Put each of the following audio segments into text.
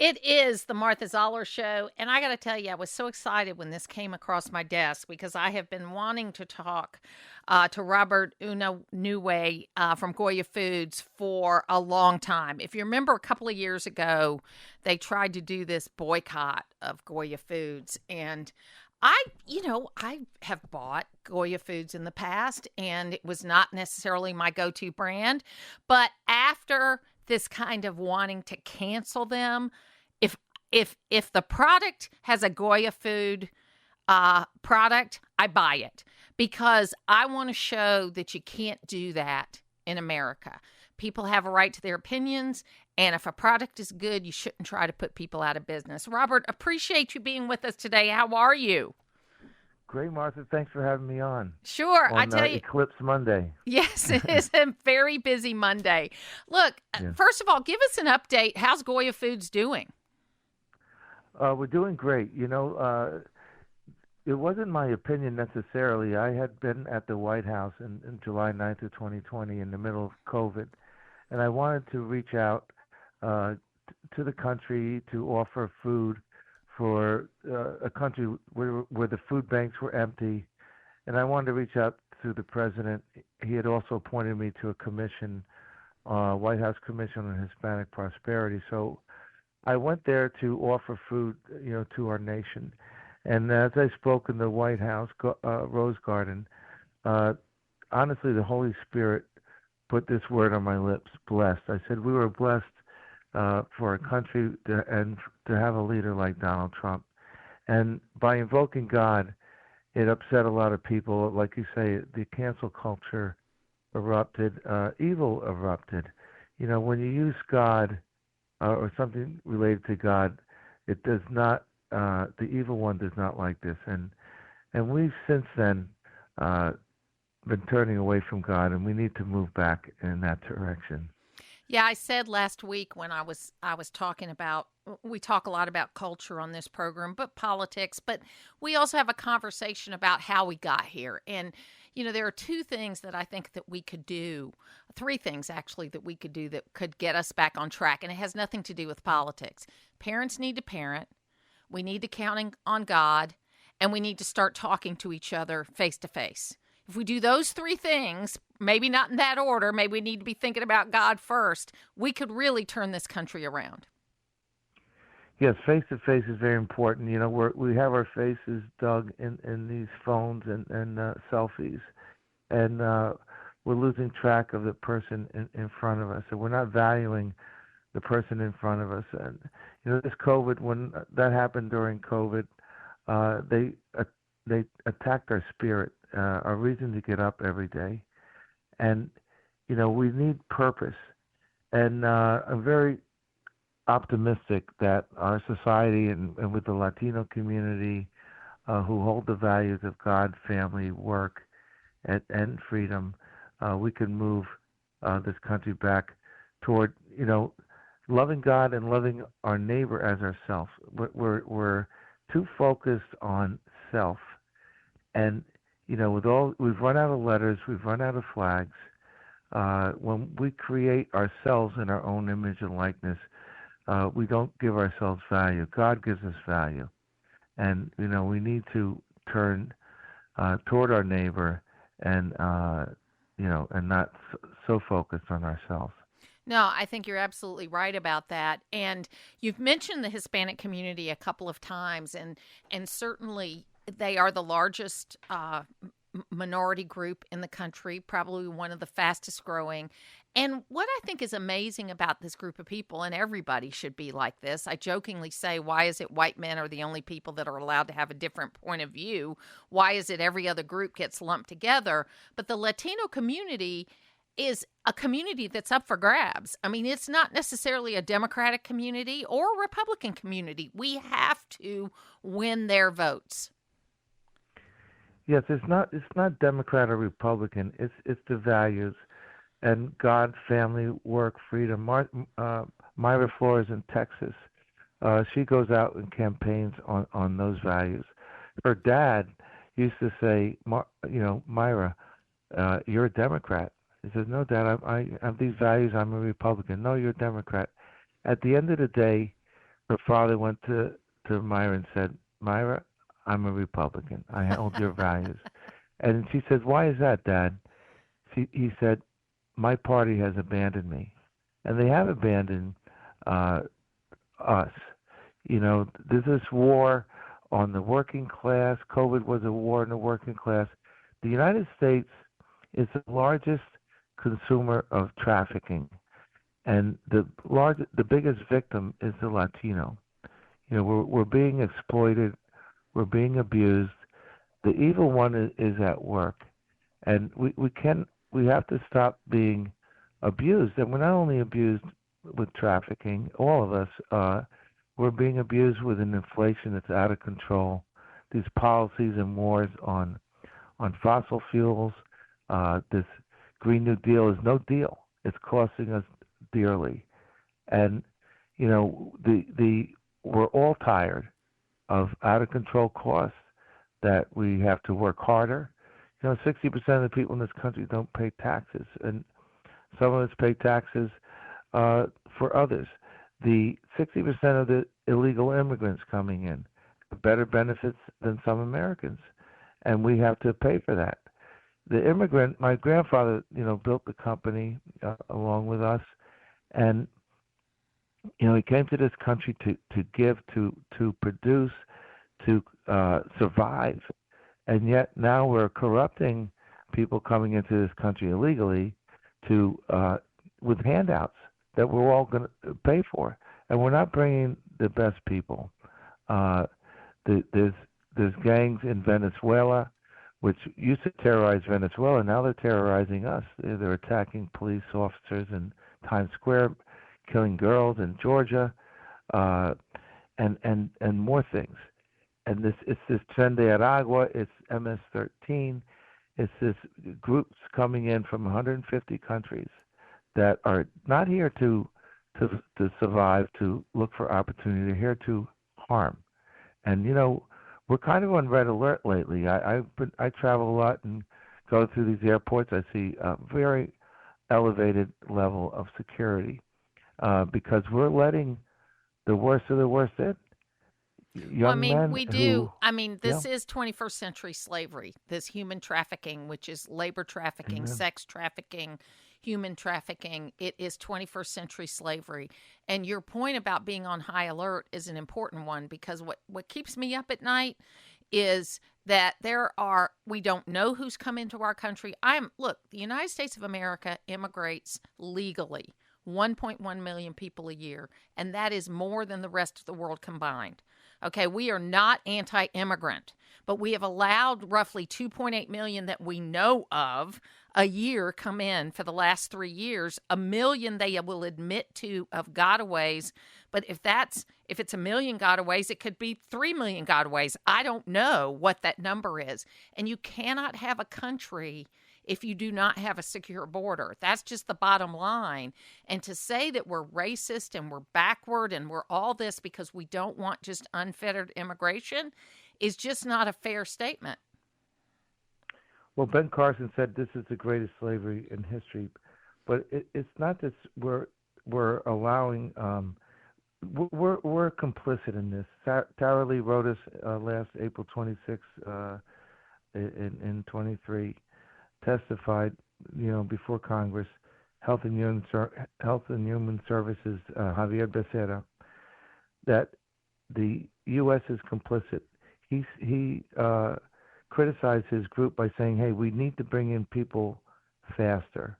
It is the Martha Zoller Show. And I got to tell you, I was so excited when this came across my desk because I have been wanting to talk to Robert Unanue from Goya Foods for a long time. If you remember a couple of years ago, they tried to do this boycott of Goya Foods. And I have bought Goya Foods in the past, and it was not necessarily my go to brand. But after this kind of wanting to cancel them, if if the product has a Goya food product, I buy it because I want to show that you can't do that in America. People have a right to their opinions, and if a product is good, you shouldn't try to put people out of business. Robert, appreciate you being with us today. How are you? Great, Martha. Thanks for having me Sure, I on tell you, Eclipse Monday. yes, it is a very busy Monday. Look, Yeah. first of all, give us an update. How's Goya Foods doing? We're doing great. It wasn't my opinion necessarily. I had been at the White House in July 9th of 2020 in the middle of COVID, and I wanted to reach out to the country to offer food for a country where the food banks were empty. And I wanted to reach out to the president. He had also appointed me to a commission, White House Commission on Hispanic Prosperity. So I went there to offer food, to our nation. And as I spoke in the White House Rose Garden, uh, honestly, the Holy Spirit put this word on my lips: blessed. I said we were blessed for a country and to have a leader like Donald Trump. And by invoking God, it upset a lot of people. Like you say, the cancel culture erupted, evil erupted. When you use God or something related to God, it does not. The evil one does not like this, and we've since then uh, been turning away from God, and we need to move back in that direction. Yeah, I said last week when I was talking about, we talk a lot about culture on this program, but politics, but we also have a conversation about how we got here. And there are two things that I think that we could do, three things actually that we could do that could get us back on track, and it has nothing to do with politics. Parents need to parent, we need to count on God, and we need to start talking to each other face to face. If we do those three things, maybe not in that order, maybe we need to be thinking about God first, we could really turn this country around. Yes, face to face is very important. We have our faces dug in these phones and selfies, and we're losing track of the person in front of us, and we're not valuing the person in front of us. And this COVID, when that happened during COVID, they attacked our spirit, our reason to get up every day, and we need purpose. And I'm very optimistic that our society and with the Latino community who hold the values of God, family, work, and freedom, we can move this country back toward loving God and loving our neighbor as ourselves. We're too focused on self, and we've run out of letters, we've run out of flags. When we create ourselves in our own image and likeness, we don't give ourselves value. God gives us value, and we need to turn toward our neighbor and and not so focused on ourselves. No, I think you're absolutely right about that. And you've mentioned the Hispanic community a couple of times, and certainly they are the largest minority group in the country, probably one of the fastest growing. And what I think is amazing about this group of people, and everybody should be like this, I jokingly say, why is it white men are the only people that are allowed to have a different point of view? Why is it every other group gets lumped together? But the Latino community is a community that's up for grabs. I mean, it's not necessarily a Democratic community or a Republican community. We have to win their votes. Yes, it's not Democrat or Republican. It's the values and God, family, work, freedom. Myra Flores in Texas, she goes out and campaigns on those values. Her dad used to say, Myra, you're a Democrat. He says, no, Dad, I have these values. I'm a Republican. No, you're a Democrat. At the end of the day, her father went to Myra and said, Myra, I'm a Republican. I hold your values. And she said, why is that, Dad? He said, my party has abandoned me. And they have abandoned uh, us. There's this war on the working class. COVID was a war on the working class. The United States is the largest consumer of trafficking, and the biggest victim is the Latino. We're being exploited, we're being abused. The evil one is at work, and we have to stop being abused. And we're not only abused with trafficking, all of us. We're being abused with an inflation that's out of control. These policies and wars on fossil fuels. This Green New Deal is no deal. It's costing us dearly, and the we're all tired of out of control costs that we have to work harder. 60% of the people in this country don't pay taxes, and some of us pay taxes for others. The 60% of the illegal immigrants coming in have better benefits than some Americans, and we have to pay for that. The immigrant, my grandfather, built the company along with us, and he came to this country to give, to produce, to survive, and yet now we're corrupting people coming into this country illegally to with handouts that we're all going to pay for, and we're not bringing the best people. Uh, there's gangs in Venezuela, which used to terrorize Venezuela. Now they're terrorizing us. They're attacking police officers in Times Square, killing girls in Georgia, uh, and more things. And it's this Tren de Aragua, it's MS-13, it's this groups coming in from 150 countries that are not here to survive, to look for opportunity. They're here to harm. And we're kind of on red alert lately. I travel a lot and go through these airports. I see a very elevated level of security because we're letting the worst of the worst in. Well, I Young mean, men we who, do. I mean, yeah, this is 21st century slavery, this human trafficking, which is labor trafficking, amen. sex trafficking, human trafficking. It is 21st century slavery. And your point about being on high alert is an important one because what keeps me up at night is that we don't know who's come into our country. Look, the United States of America immigrates legally 1.1 million people a year, and that is more than the rest of the world combined. Okay, we are not anti immigrant, but we have allowed roughly 2.8 million that we know of a year come in for the last 3 years. A million they will admit to of gotaways. But if it's a million gotaways, it could be 3 million gotaways. I don't know what that number is. And you cannot have a country if you do not have a secure border. That's just the bottom line. And to say that we're racist and we're backward and we're all this because we don't want just unfettered immigration is just not a fair statement. Well, Ben Carson said this is the greatest slavery in history, but it's not that we're allowing. We're complicit in this. Tara Lee wrote us last April 26th in 23, testified, before Congress, Health and Human Services, Javier Becerra, that the U.S. is complicit. He criticized his group by saying, "Hey, we need to bring in people faster.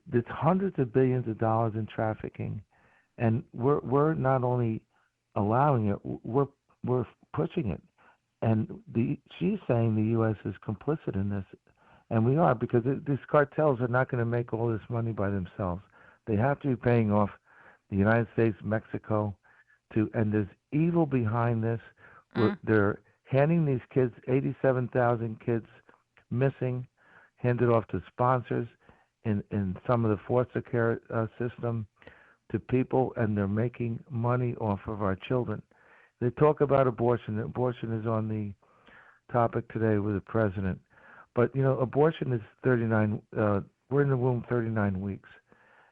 There's hundreds of billions of dollars in trafficking, and we're not only allowing it, we're pushing it." And she's saying the U.S. is complicit in this, and we are, because these cartels are not going to make all this money by themselves. They have to be paying off the United States, Mexico, and there's evil behind this. Mm. They're handing these kids, 87,000 kids missing, handed off to sponsors in some of the foster care system to people, and they're making money off of our children. They talk about abortion. Abortion is on the topic today with the president. But, abortion is 39, we're in the womb 39 weeks.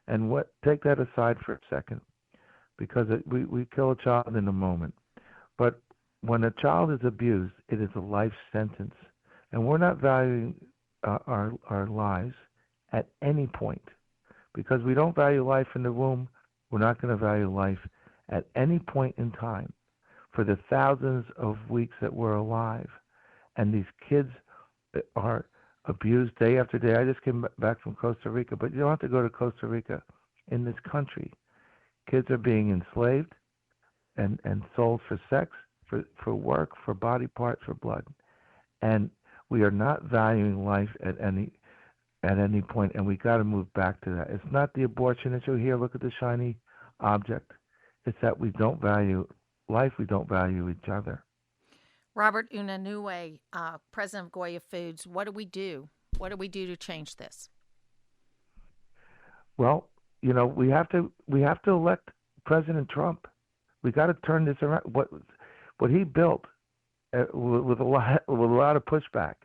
And take that aside for a second. because we kill a child in a moment. But when a child is abused, it is a life sentence, and we're not valuing our lives at any point because we don't value life in the womb. We're not going to value life at any point in time for the thousands of weeks that we're alive. And these kids are abused day after day. I just came back from Costa Rica, but you don't have to go to Costa Rica. In this country, kids are being enslaved and sold for sex, for work, for body parts, for blood. And we are not valuing life at any point, and we got to move back to that. It's not the abortion issue here. Look at the shiny object. It's that we don't value life. We don't value each other. Robert Unanue, president of Goya Foods, what do we do? What do we do to change this? Well, we have to elect President Trump. We got to turn this around. What he built with a lot of pushback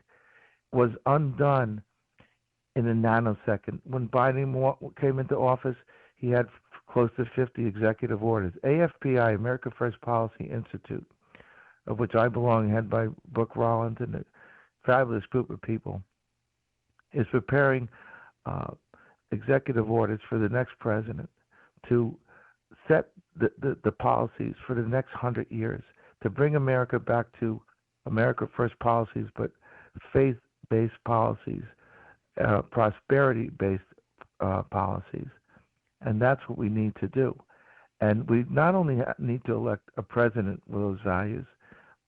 was undone in a nanosecond. When Biden came into office, he had close to 50 executive orders. AFPI, America First Policy Institute, of which I belong, head by Brooke Rollins and a fabulous group of people, is preparing uh, executive orders for the next president to set the policies for the next 100 years to bring America back to America First policies, but faith based policies, prosperity based policies. And that's what we need to do. And we not only need to elect a president with those values,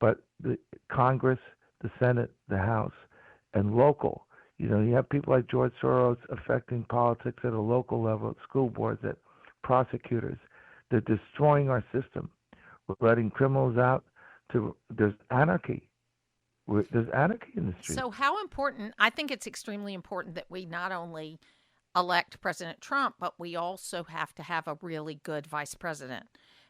but the Congress, the Senate, the House, and local. You have people like George Soros affecting politics at a local level, at school boards, at prosecutors. They're destroying our system. We're letting criminals out. There's anarchy. There's anarchy in the streets. So, how important? I think it's extremely important that we not only elect President Trump, but we also have to have a really good vice president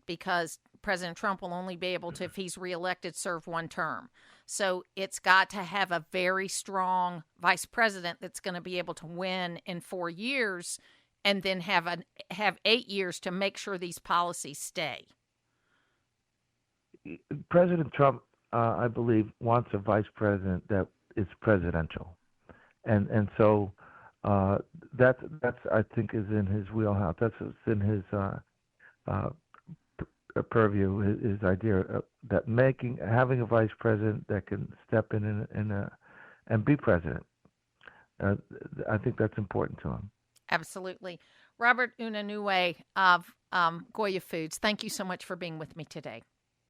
because President Trump will only be able to, if he's reelected, serve one term. So it's got to have a very strong vice president that's going to be able to win in 4 years and then have 8 years to make sure these policies stay. President Trump, I believe, wants a vice president that is presidential, and so uh, that's I think is in his wheelhouse. That's what's in his uh, purview. His idea that having a vice president that can step in and be president. Uh, I think that's important to him. Absolutely. Robert Unanue of Goya Foods, thank you so much for being with me today.